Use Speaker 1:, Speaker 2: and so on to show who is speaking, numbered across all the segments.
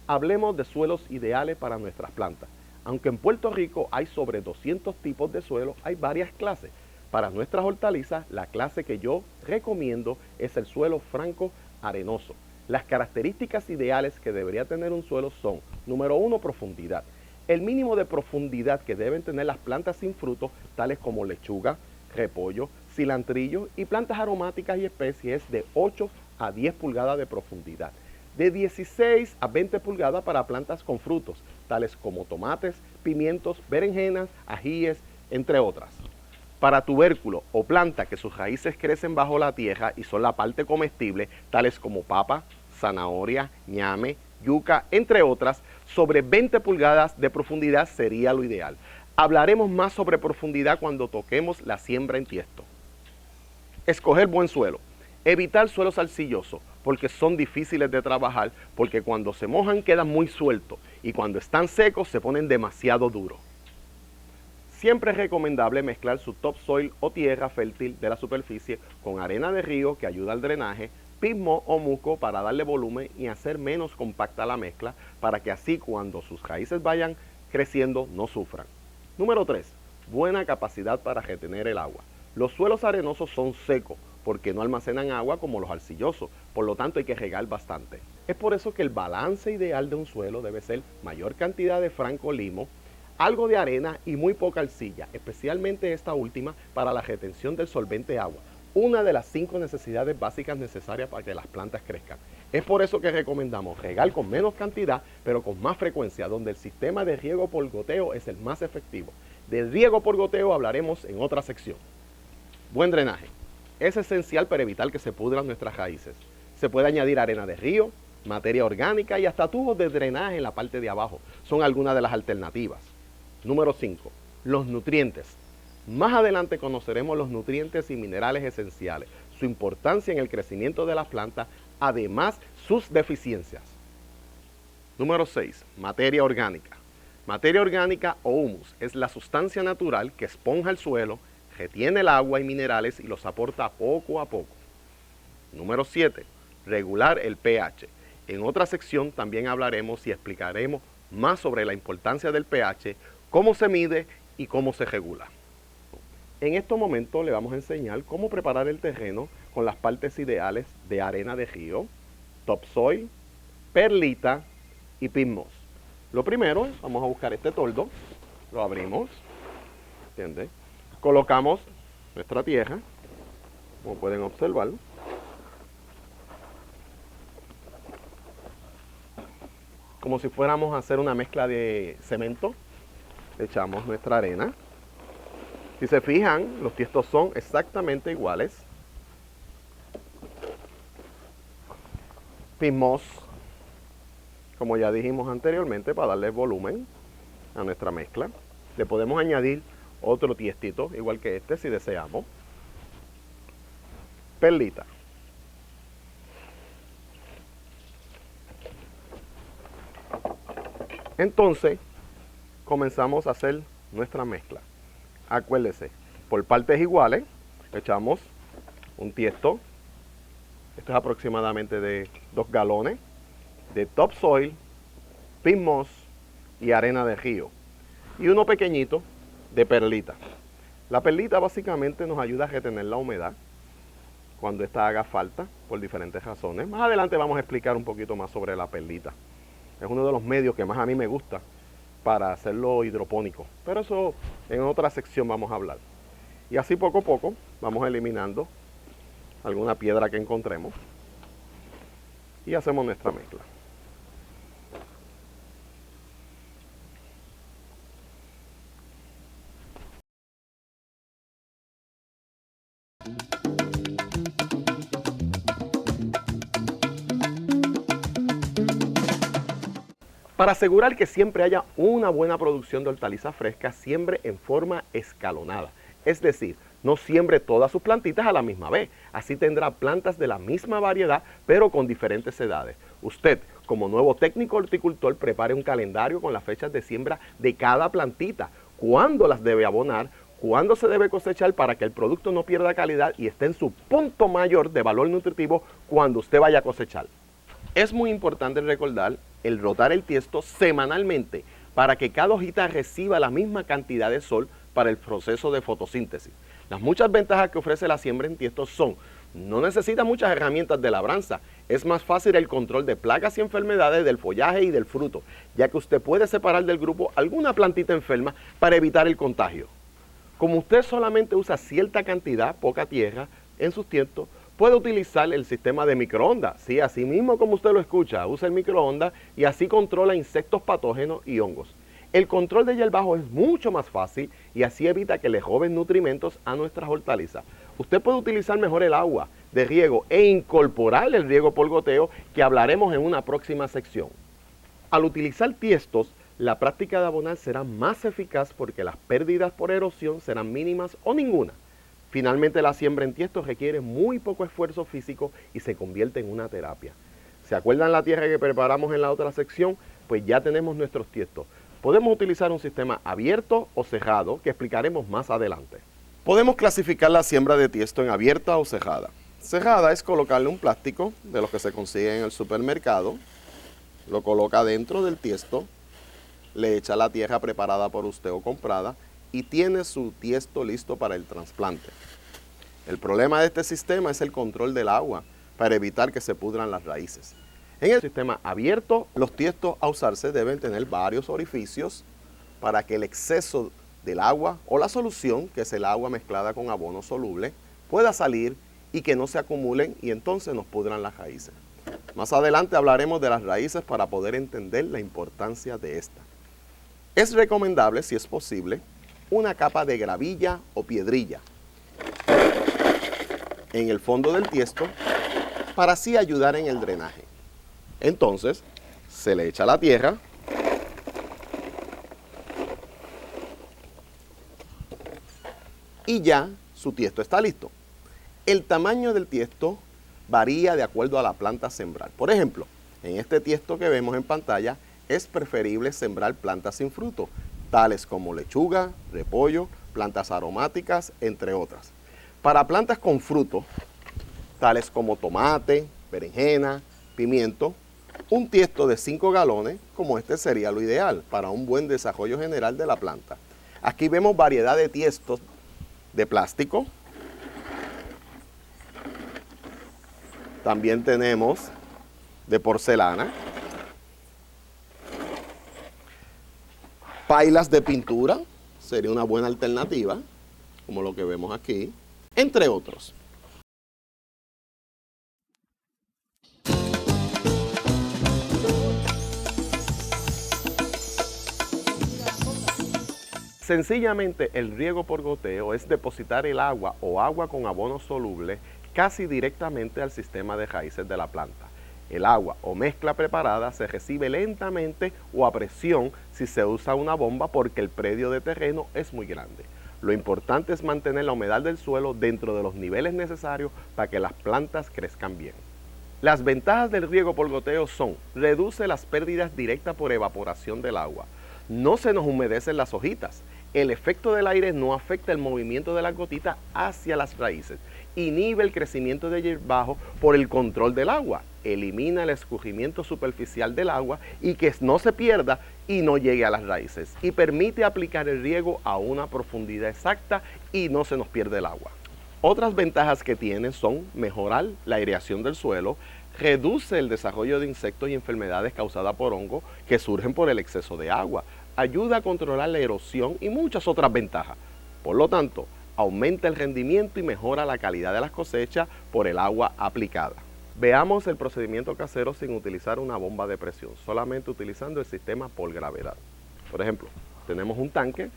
Speaker 1: Hablemos de suelos ideales para nuestras plantas. Aunque en Puerto Rico hay sobre 200 tipos de suelo, hay varias clases. Para nuestras hortalizas, la clase que yo recomiendo es el suelo franco arenoso. Las características ideales que debería tener un suelo son: número 1, profundidad. El mínimo de profundidad que deben tener las plantas sin frutos, tales como lechuga, repollo, cilantrillo y plantas aromáticas y especies, es de 8 a 10 pulgadas de profundidad. De 16 a 20 pulgadas para plantas con frutos, tales como tomates, pimientos, berenjenas, ajíes, entre otras. Para tubérculo o planta que sus raíces crecen bajo la tierra y son la parte comestible, tales como papa, zanahoria, ñame, yuca, entre otras, sobre 20 pulgadas de profundidad sería lo ideal. Hablaremos más sobre profundidad cuando toquemos la siembra en tiesto. Escoger buen suelo. Evitar suelos arcillosos, porque son difíciles de trabajar, porque cuando se mojan quedan muy sueltos y cuando están secos se ponen demasiado duros. Siempre es recomendable mezclar su topsoil o tierra fértil de la superficie con arena de río que ayuda al drenaje, pismo o musgo para darle volumen y hacer menos compacta la mezcla, para que así cuando sus raíces vayan creciendo no sufran. Número 3. Buena capacidad para retener el agua. Los suelos arenosos son secos porque no almacenan agua como los arcillosos, por lo tanto hay que regar bastante. Es por eso que el balance ideal de un suelo debe ser mayor cantidad de franco limo, algo de arena y muy poca arcilla, especialmente esta última para la retención del solvente agua, una de las 5 necesidades básicas necesarias para que las plantas crezcan. Es por eso que recomendamos regar con menos cantidad, pero con más frecuencia, donde el sistema de riego por goteo es el más efectivo. Del riego por goteo hablaremos en otra sección. Buen drenaje. Es esencial para evitar que se pudran nuestras raíces. Se puede añadir arena de río, materia orgánica y hasta tubos de drenaje en la parte de abajo. Son algunas de las alternativas. Número 5. Los nutrientes. Más adelante conoceremos los nutrientes y minerales esenciales, su importancia en el crecimiento de las plantas, además sus deficiencias. Número 6. Materia orgánica. Materia orgánica o humus es la sustancia natural que esponja el suelo, retiene el agua y minerales y los aporta poco a poco. Número 7. Regular el pH. En otra sección también hablaremos y explicaremos más sobre la importancia del pH, cómo se mide y cómo se regula. En estos momentos le vamos a enseñar cómo preparar el terreno con las partes ideales de arena de río, topsoil, perlita y pismos. Lo primero, vamos a buscar este toldo, lo abrimos, ¿entiendes? Colocamos nuestra tierra, como pueden observar. Como si fuéramos a hacer una mezcla de cemento, echamos nuestra arena. Si se fijan, los tiestos son exactamente iguales. Pismos, como ya dijimos anteriormente, para darle volumen a nuestra mezcla. Le podemos añadir otro tiestito, igual que este, si deseamos. Perlita. Entonces, comenzamos a hacer nuestra mezcla. Acuérdese, por partes iguales, echamos un tiesto. Esto es aproximadamente de 2 galones de topsoil, pismos y arena de río. Y uno pequeñito de perlita. La perlita básicamente nos ayuda a retener la humedad cuando esta haga falta por diferentes razones. Más adelante vamos a explicar un poquito más sobre la perlita. Es uno de los medios que más a mí me gusta para hacerlo hidropónico, pero eso en otra sección vamos a hablar. Y así poco a poco vamos eliminando alguna piedra que encontremos y hacemos nuestra mezcla. Para asegurar que siempre haya una buena producción de hortalizas frescas, siembre en forma escalonada. Es decir, no siembre todas sus plantitas a la misma vez. Así tendrá plantas de la misma variedad, pero con diferentes edades. Usted, como nuevo técnico horticultor, prepare un calendario con las fechas de siembra de cada plantita, cuándo las debe abonar, cuándo se debe cosechar para que el producto no pierda calidad y esté en su punto mayor de valor nutritivo cuando usted vaya a cosechar. Es muy importante recordar el rotar el tiesto semanalmente para que cada hojita reciba la misma cantidad de sol para el proceso de fotosíntesis. Las muchas ventajas que ofrece la siembra en tiesto son: no necesita muchas herramientas de labranza, es más fácil el control de plagas y enfermedades del follaje y del fruto, ya que usted puede separar del grupo alguna plantita enferma para evitar el contagio. Como usted solamente usa cierta cantidad, poca tierra, en sus tiestos, puede utilizar el sistema de microondas. Sí, así mismo como usted lo escucha, usa el microondas y así controla insectos patógenos y hongos. El control de hierbajo es mucho más fácil y así evita que le roben nutrimentos a nuestras hortalizas. Usted puede utilizar mejor el agua de riego e incorporar el riego por goteo, que hablaremos en una próxima sección. Al utilizar tiestos, la práctica de abonar será más eficaz porque las pérdidas por erosión serán mínimas o ninguna. Finalmente, la siembra en tiestos requiere muy poco esfuerzo físico y se convierte en una terapia. ¿Se acuerdan la tierra que preparamos en la otra sección? Pues ya tenemos nuestros tiestos. Podemos utilizar un sistema abierto o cerrado, que explicaremos más adelante. Podemos clasificar la siembra de tiesto en abierta o cerrada. Cerrada es colocarle un plástico de los que se consigue en el supermercado, lo coloca dentro del tiesto, le echa la tierra preparada por usted o comprada y tiene su tiesto listo para el trasplante. El problema de este sistema es el control del agua para evitar que se pudran las raíces. En el sistema abierto, los tiestos a usarse deben tener varios orificios para que el exceso del agua o la solución, que es el agua mezclada con abono soluble, pueda salir y que no se acumulen y entonces nos pudran las raíces. Más adelante hablaremos de las raíces para poder entender la importancia de esta. Es recomendable, si es posible, una capa de gravilla o piedrilla en el fondo del tiesto para así ayudar en el drenaje. Entonces, se le echa la tierra y ya su tiesto está listo. El tamaño del tiesto varía de acuerdo a la planta a sembrar. Por ejemplo, en este tiesto que vemos en pantalla, es preferible sembrar plantas sin fruto, tales como lechuga, repollo, plantas aromáticas, entre otras. Para plantas con fruto, tales como tomate, berenjena, pimiento, un tiesto de 5 galones como este sería lo ideal para un buen desarrollo general de la planta. Aquí vemos variedad de tiestos de plástico. También tenemos de porcelana, pailas de pintura, sería una buena alternativa, como lo que vemos aquí, entre otros. Sencillamente, el riego por goteo es depositar el agua o agua con abono soluble casi directamente al sistema de raíces de la planta. El agua o mezcla preparada se recibe lentamente o a presión si se usa una bomba porque el predio de terreno es muy grande. Lo importante es mantener la humedad del suelo dentro de los niveles necesarios para que las plantas crezcan bien. Las ventajas del riego por goteo son: reduce las pérdidas directas por evaporación del agua, no se nos humedecen las hojitas, el efecto del aire no afecta el movimiento de las gotitas hacia las raíces, inhibe el crecimiento de hierbajo por el control del agua, elimina el escurrimiento superficial del agua y que no se pierda y no llegue a las raíces, y permite aplicar el riego a una profundidad exacta y no se nos pierde el agua. Otras ventajas que tiene son mejorar la aireación del suelo, reduce el desarrollo de insectos y enfermedades causadas por hongos que surgen por el exceso de agua, ayuda a controlar la erosión y muchas otras ventajas. Por lo tanto, aumenta el rendimiento y mejora la calidad de las cosechas por el agua aplicada. Veamos el procedimiento casero sin utilizar una bomba de presión, solamente utilizando el sistema por gravedad. Por ejemplo, tenemos un tanque,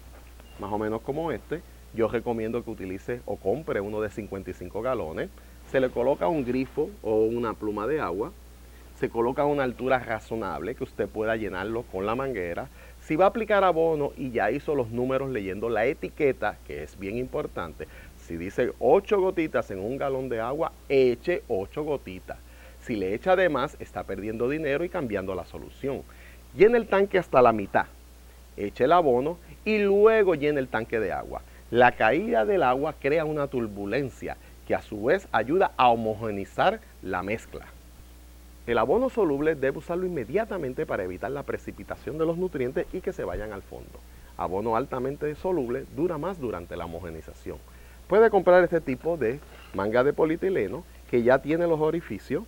Speaker 1: más o menos como este. Yo recomiendo que utilice o compre uno de 55 galones. Se le coloca un grifo o una pluma de agua. Se coloca a una altura razonable que usted pueda llenarlo con la manguera. Si va a aplicar abono y ya hizo los números leyendo la etiqueta, que es bien importante, si dice 8 gotitas en un galón de agua, eche 8 gotitas. Si le echa de más, está perdiendo dinero y cambiando la solución. Llene el tanque hasta la mitad, eche el abono y luego llene el tanque de agua. La caída del agua crea una turbulencia que a su vez ayuda a homogeneizar la mezcla. El abono soluble debe usarlo inmediatamente para evitar la precipitación de los nutrientes y que se vayan al fondo. Abono altamente soluble dura más durante la homogenización. Puede comprar este tipo de manga de polietileno que ya tiene los orificios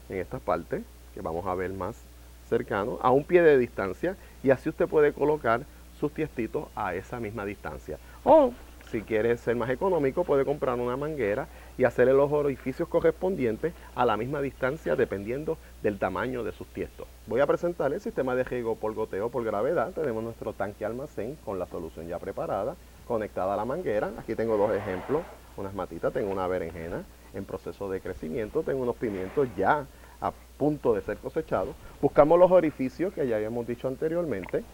Speaker 1: en esta parte, que vamos a ver más cercano, a un pie de distancia, y así usted puede colocar sus tiestitos a esa misma distancia. O si quiere ser más económico, puede comprar una manguera y hacerle los orificios correspondientes a la misma distancia dependiendo del tamaño de sus tiestos. Voy a presentar el sistema de riego por goteo por gravedad. Tenemos nuestro tanque almacén con la solución ya preparada, conectada a la manguera. Aquí tengo dos ejemplos, unas matitas, tengo una berenjena en proceso de crecimiento, tengo unos pimientos ya a punto de ser cosechados. Buscamos los orificios que ya habíamos dicho anteriormente,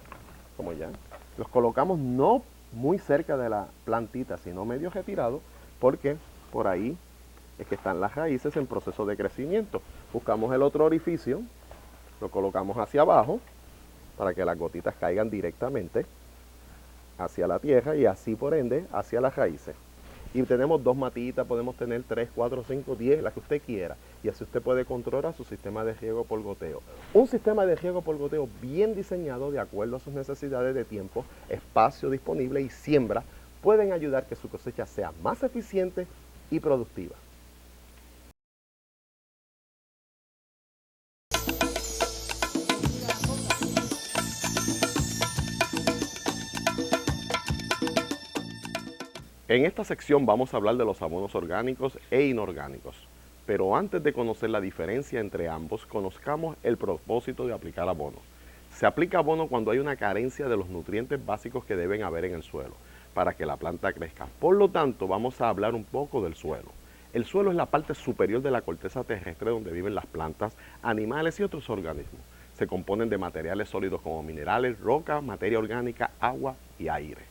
Speaker 1: como ya. Los colocamos no muy cerca de la plantita, sino medio retirado, porque por ahí es que están las raíces en proceso de crecimiento. Buscamos el otro orificio, lo colocamos hacia abajo para que las gotitas caigan directamente hacia la tierra y así por ende hacia las raíces. Y tenemos dos matitas, podemos tener 3, 4, 5, 10, las que usted quiera. Y así usted puede controlar su sistema de riego por goteo. Un sistema de riego por goteo bien diseñado de acuerdo a sus necesidades de tiempo, espacio disponible y siembra pueden ayudar que su cosecha sea más eficiente y productiva. En esta sección vamos a hablar de los abonos orgánicos e inorgánicos, pero antes de conocer la diferencia entre ambos, conozcamos el propósito de aplicar abono. Se aplica abono cuando hay una carencia de los nutrientes básicos que deben haber en el suelo para que la planta crezca. Por lo tanto, vamos a hablar un poco del suelo. El suelo es la parte superior de la corteza terrestre donde viven las plantas, animales y otros organismos. Se componen de materiales sólidos como minerales, roca, materia orgánica, agua y aire.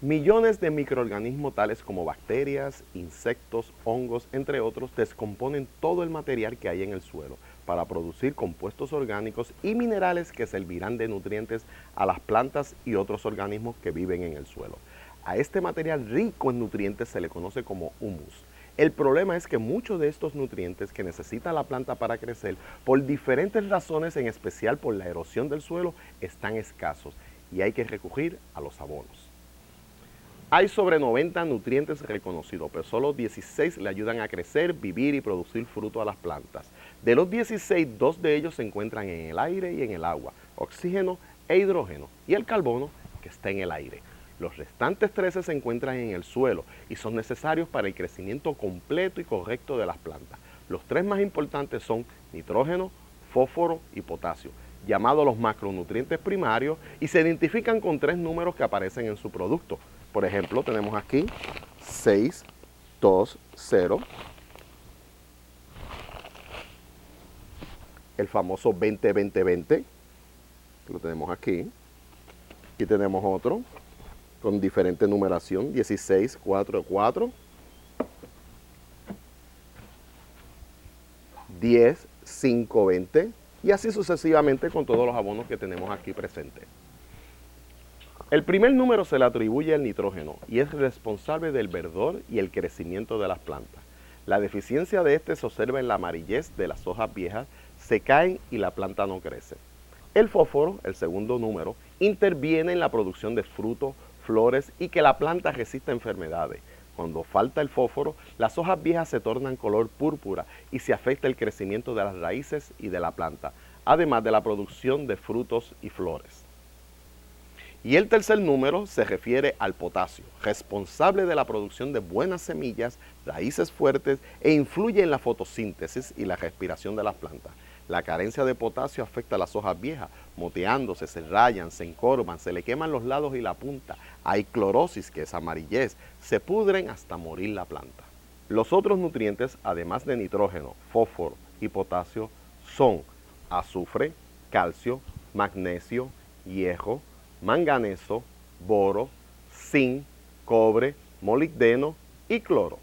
Speaker 1: Millones de microorganismos tales como bacterias, insectos, hongos, entre otros, descomponen todo el material que hay en el suelo para producir compuestos orgánicos y minerales que servirán de nutrientes a las plantas y otros organismos que viven en el suelo. A este material rico en nutrientes se le conoce como humus. El problema es que muchos de estos nutrientes que necesita la planta para crecer, por diferentes razones, en especial por la erosión del suelo, están escasos y hay que recurrir a los abonos. Hay sobre 90 nutrientes reconocidos, pero solo 16 le ayudan a crecer, vivir y producir fruto a las plantas. De los 16, 2 de ellos se encuentran en el aire y en el agua, oxígeno e hidrógeno, y el carbono, que está en el aire. Los restantes 13 se encuentran en el suelo y son necesarios para el crecimiento completo y correcto de las plantas. Los 3 más importantes son nitrógeno, fósforo y potasio, llamados los macronutrientes primarios, y se identifican con 3 números que aparecen en su producto. Por ejemplo, tenemos aquí 620, el famoso 20-20-20, lo tenemos aquí. Aquí tenemos otro con diferente numeración, 16-4-4, 10-5-20 y así sucesivamente con todos los abonos que tenemos aquí presentes. El primer número se le atribuye al nitrógeno y es responsable del verdor y el crecimiento de las plantas. La deficiencia de este se observa en la amarillez de las hojas viejas, se caen y la planta no crece. El fósforo, el segundo número, interviene en la producción de frutos, flores y que la planta resista enfermedades. Cuando falta el fósforo, las hojas viejas se tornan color púrpura y se afecta el crecimiento de las raíces y de la planta, además de la producción de frutos y flores. Y el tercer número se refiere al potasio, responsable de la producción de buenas semillas, raíces fuertes e influye en la fotosíntesis y la respiración de las plantas. La carencia de potasio afecta a las hojas viejas, moteándose, se rayan, se encorvan, se le queman los lados y la punta. Hay clorosis, que es amarillez, se pudren hasta morir la planta. Los otros nutrientes, además de nitrógeno, fósforo y potasio, son azufre, calcio, magnesio, hierro, manganeso, boro, zinc, cobre, molibdeno y cloro.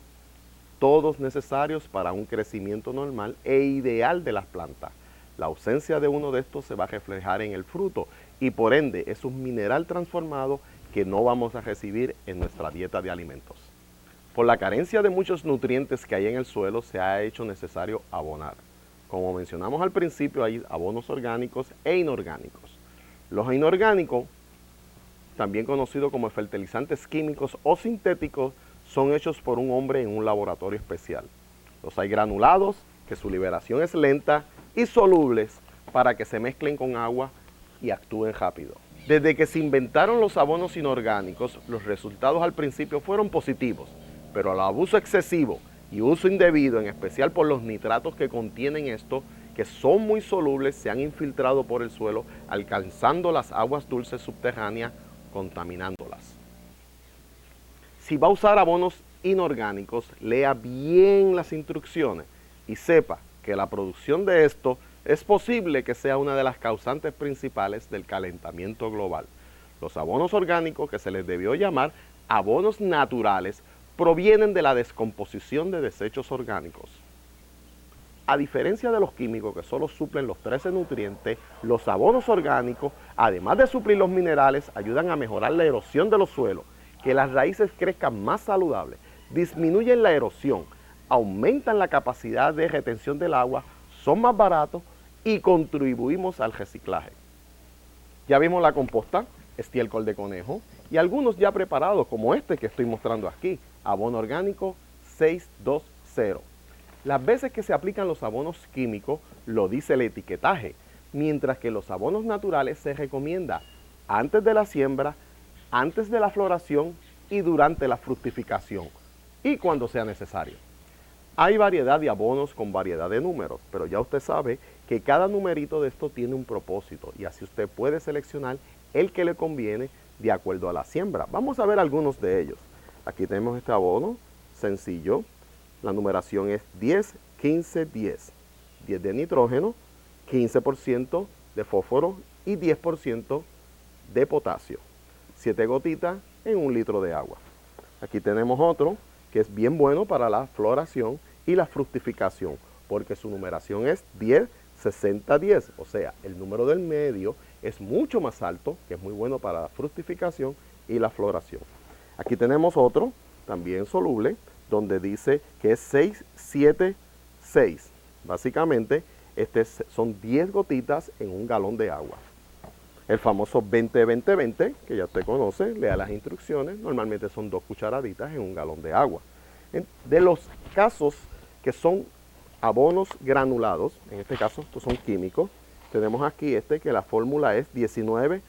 Speaker 1: Todos necesarios para un crecimiento normal e ideal de las plantas. La ausencia de uno de estos se va a reflejar en el fruto y por ende es un mineral transformado que no vamos a recibir en nuestra dieta de alimentos. Por la carencia de muchos nutrientes que hay en el suelo se ha hecho necesario abonar. Como mencionamos al principio, hay abonos orgánicos e inorgánicos. Los inorgánicos, también conocidos como fertilizantes químicos o sintéticos, son hechos por un hombre en un laboratorio especial. Los hay granulados, que su liberación es lenta, y solubles para que se mezclen con agua y actúen rápido. Desde que se inventaron los abonos inorgánicos, los resultados al principio fueron positivos, pero al abuso excesivo y uso indebido, en especial por los nitratos que contienen esto, que son muy solubles, se han infiltrado por el suelo, alcanzando las aguas dulces subterráneas, contaminándolas. Si va a usar abonos inorgánicos, lea bien las instrucciones y sepa que la producción de esto es posible que sea una de las causantes principales del calentamiento global. Los abonos orgánicos, que se les debió llamar abonos naturales, provienen de la descomposición de desechos orgánicos. A diferencia de los químicos, que solo suplen los 13 nutrientes, los abonos orgánicos, además de suplir los minerales, ayudan a mejorar la erosión de los suelos, que las raíces crezcan más saludables, disminuyen la erosión, aumentan la capacidad de retención del agua, son más baratos y contribuimos al reciclaje. Ya vimos la composta, estiércol de conejo, y algunos ya preparados, como este que estoy mostrando aquí, abono orgánico 620. Las veces que se aplican los abonos químicos lo dice el etiquetaje, mientras que los abonos naturales se recomienda antes de la siembra, antes de la floración y durante la fructificación, y cuando sea necesario. Hay variedad de abonos con variedad de números, pero ya usted sabe que cada numerito de esto tiene un propósito y así usted puede seleccionar el que le conviene de acuerdo a la siembra. Vamos a ver algunos de ellos. Aquí tenemos este abono sencillo. La numeración es 10, 15, 10. 10 de nitrógeno, 15% de fósforo y 10% de potasio. 7 gotitas en 1 litro de agua. Aquí tenemos otro que es bien bueno para la floración y la fructificación, porque su numeración es 10, 60, 10. O sea, el número del medio es mucho más alto, que es muy bueno para la fructificación y la floración. Aquí tenemos otro, también soluble, donde dice que es 6, 7, 6. Básicamente, son 10 gotitas en 1 galón de agua. El famoso 20-20-20, que ya usted conoce, lea las instrucciones, normalmente son 2 cucharaditas en 1 galón de agua. De los casos que son abonos granulados, en este caso estos son químicos, tenemos aquí que la fórmula es 19-6-12.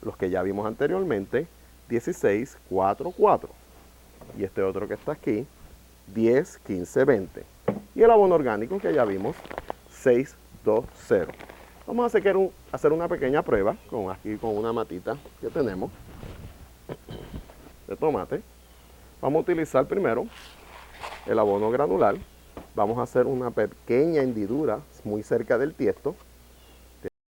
Speaker 1: Los que ya vimos anteriormente, 16-4-4. Y este otro que está aquí, 10-15-20. Y el abono orgánico que ya vimos, 6-2-0. Vamos a hacer una pequeña prueba aquí con una matita que tenemos de tomate. Vamos a utilizar primero el abono granular. Vamos a hacer una pequeña hendidura muy cerca del tiesto